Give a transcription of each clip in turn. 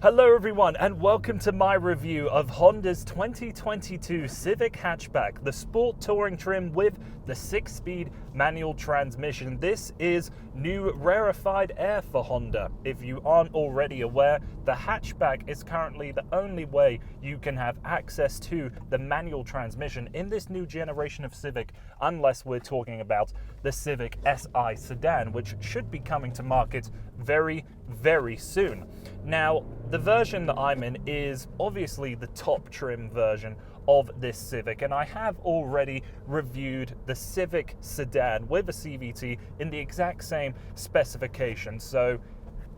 Hello everyone and welcome to my review of Honda's 2022 Civic hatchback, the sport touring trim with the 6-speed manual transmission. This is new rarefied air for Honda. If you aren't already aware, the hatchback is currently the only way you can have access to the manual transmission in this new generation of Civic, unless we're talking about the Civic Si sedan, which should be coming to market very, very soon. Now, the version that I'm in is obviously the top trim version of this Civic, and I have already reviewed the Civic sedan with a CVT in the exact same specifications. So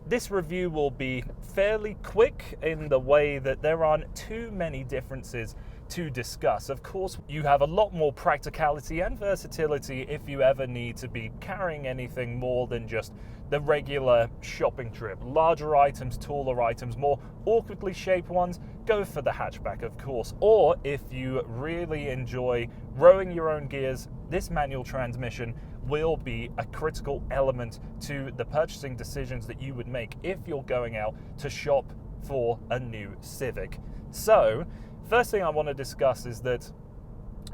this review will be fairly quick in the way that there aren't too many differences to discuss. Of course, you have a lot more practicality and versatility if you ever need to be carrying anything more than just the regular shopping trip. Larger items, taller items, more awkwardly shaped ones, go for the hatchback, of course. Or if you really enjoy rowing your own gears, this manual transmission will be a critical element to the purchasing decisions that you would make if you're going out to shop for a new Civic. So, first thing I want to discuss is that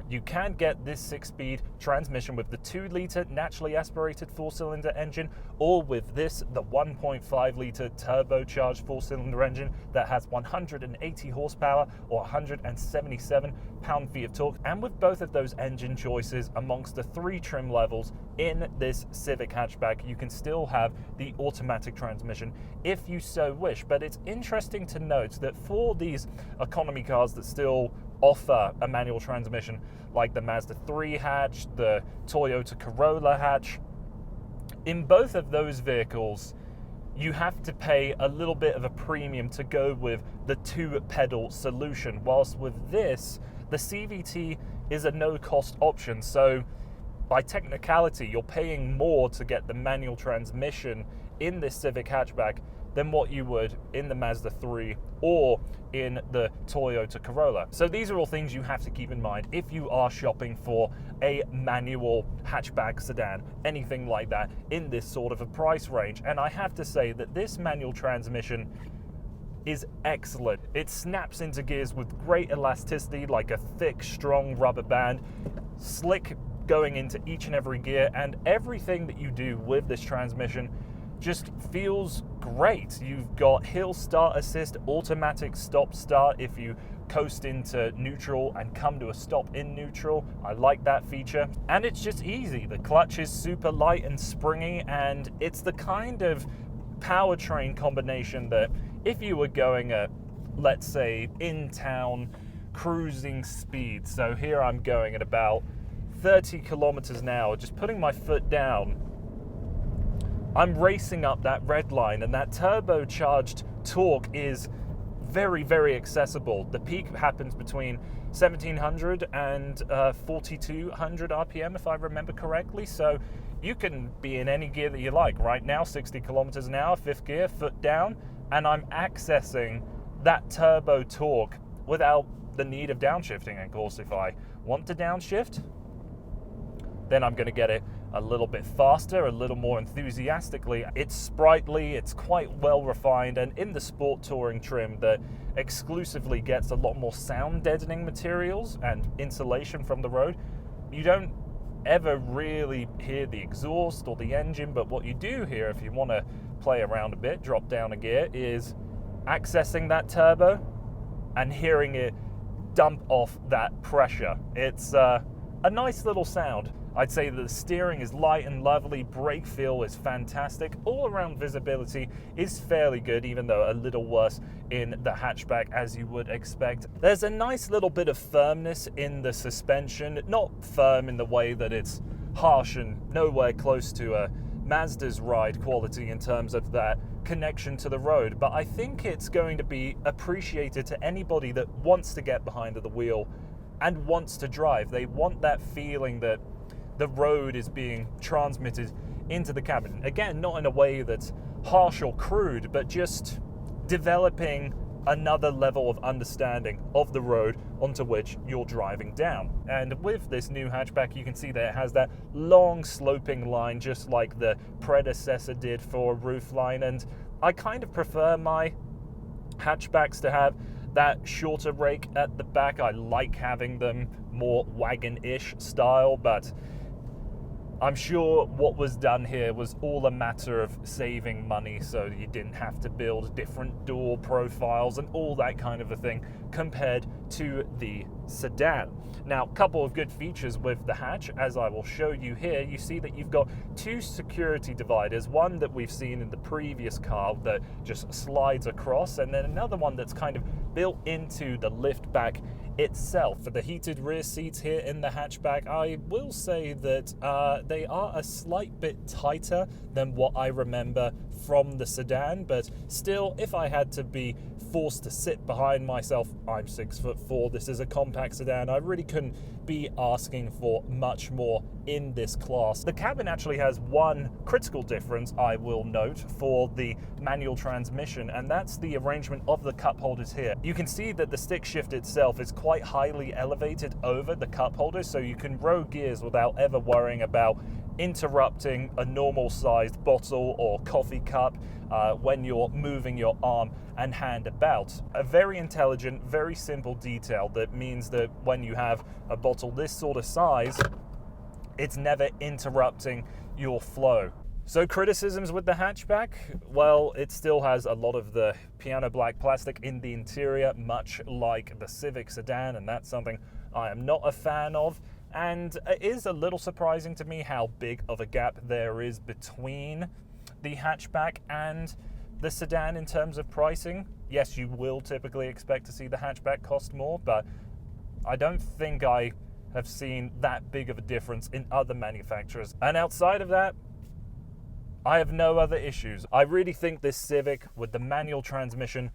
you can get this 6-speed transmission with the 2-litre naturally aspirated 4-cylinder engine, or with this, the 1.5-litre turbocharged 4-cylinder engine that has 180 horsepower or 177 pound-feet of torque. And with both of those engine choices amongst the 3 trim levels in this Civic hatchback, you can still have the automatic transmission if you so wish. But it's interesting to note that for these economy cars that still offer a manual transmission, like the Mazda 3 hatch, the Toyota Corolla hatch, in both of those vehicles, you have to pay a little bit of a premium to go with the 2-pedal solution, whilst with this, the CVT is a no-cost option. So by technicality, you're paying more to get the manual transmission in this Civic hatchback than what you would in the Mazda 3 or in the Toyota Corolla. So these are all things you have to keep in mind if you are shopping for a manual hatchback sedan, anything like that, in this sort of a price range. And I have to say that this manual transmission is excellent. It snaps into gears with great elasticity, like a thick, strong rubber band, slick going into each and every gear, and everything that you do with this transmission just feels great. You've got hill start assist, automatic stop start if you coast into neutral and come to a stop in neutral. I like that feature. And it's just easy. The clutch is super light and springy, and it's the kind of powertrain combination that if you were going at, let's say, in-town cruising speed, so here I'm going at about 30 kilometers an hour, just putting my foot down, I'm racing up that red line, and that turbocharged torque is very, very accessible. The peak happens between 1700 and 4200 RPM, if I remember correctly. So you can be in any gear that you like. Right now, 60 kilometers an hour, 5th gear, foot down, and I'm accessing that turbo torque without the need of downshifting. Of course, if I want to downshift, then I'm going to get it a little bit faster, a little more enthusiastically. It's sprightly, it's quite well refined, and in the sport touring trim that exclusively gets a lot more sound deadening materials and insulation from the road, you don't ever really hear the exhaust or the engine. But what you do hear, if you want to play around a bit, drop down a gear, is accessing that turbo and hearing it dump off that pressure. It's a nice little sound. I'd say that the steering is light and lovely, brake feel is fantastic, all-around visibility is fairly good, even though a little worse in the hatchback, as you would expect. There's a nice little bit of firmness in the suspension, not firm in the way that it's harsh and nowhere close to a Mazda's ride quality in terms of that connection to the road, but I think it's going to be appreciated to anybody that wants to get behind the wheel and wants to drive. They want that feeling that the road is being transmitted into the cabin. Again, not in a way that's harsh or crude, but just developing another level of understanding of the road onto which you're driving down. And with this new hatchback, you can see that it has that long sloping line, just like the predecessor did for a roofline. And I kind of prefer my hatchbacks to have that shorter rake at the back. I like having them more wagon-ish style, but I'm sure what was done here was all a matter of saving money, so you didn't have to build different door profiles and all that kind of a thing compared to the sedan. Now, a couple of good features with the hatch, as I will show you here. You see that you've got two security dividers, one that we've seen in the previous car that just slides across, and then another one that's kind of built into the lift back itself. For the heated rear seats here in the hatchback, I will say that they are a slight bit tighter than what I remember from the sedan, but still, if I had to be forced to sit behind myself, I'm 6'4", this is a compact sedan, I really couldn't be asking for much more in this class. The cabin actually has one critical difference, I will note, for the manual transmission, and that's the arrangement of the cup holders here. You can see that the stick shift itself is quite highly elevated over the cup holders, so you can row gears without ever worrying about interrupting a normal sized bottle or coffee cup when you're moving your arm and hand about. A very intelligent, very simple detail that means that when you have a bottle this sort of size, it's never interrupting your flow. So criticisms with the hatchback? Well, it still has a lot of the piano black plastic in the interior, much like the Civic sedan, and that's something I am not a fan of. And it is a little surprising to me how big of a gap there is between the hatchback and the sedan in terms of pricing. Yes, you will typically expect to see the hatchback cost more, but I don't think I have seen that big of a difference in other manufacturers. And outside of that, I have no other issues. I really think this Civic with the manual transmission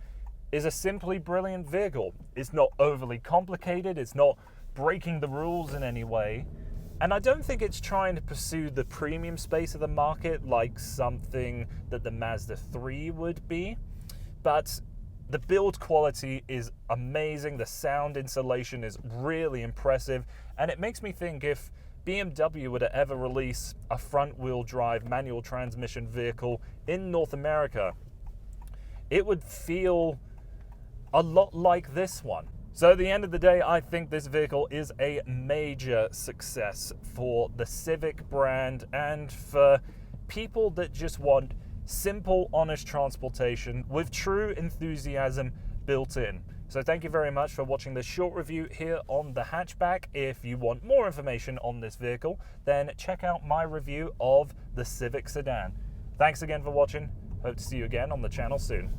is a simply brilliant vehicle. It's not overly complicated, it's not breaking the rules in any way, and I don't think it's trying to pursue the premium space of the market like something that the Mazda 3 would be, but the build quality is amazing, the sound insulation is really impressive, and it makes me think if BMW were to ever release a front-wheel drive manual transmission vehicle in North America, it would feel a lot like this one. So at the end of the day, I think this vehicle is a major success for the Civic brand and for people that just want simple, honest transportation with true enthusiasm built in. So thank you very much for watching this short review here on the hatchback. If you want more information on this vehicle, then check out my review of the Civic sedan. Thanks again for watching. Hope to see you again on the channel soon.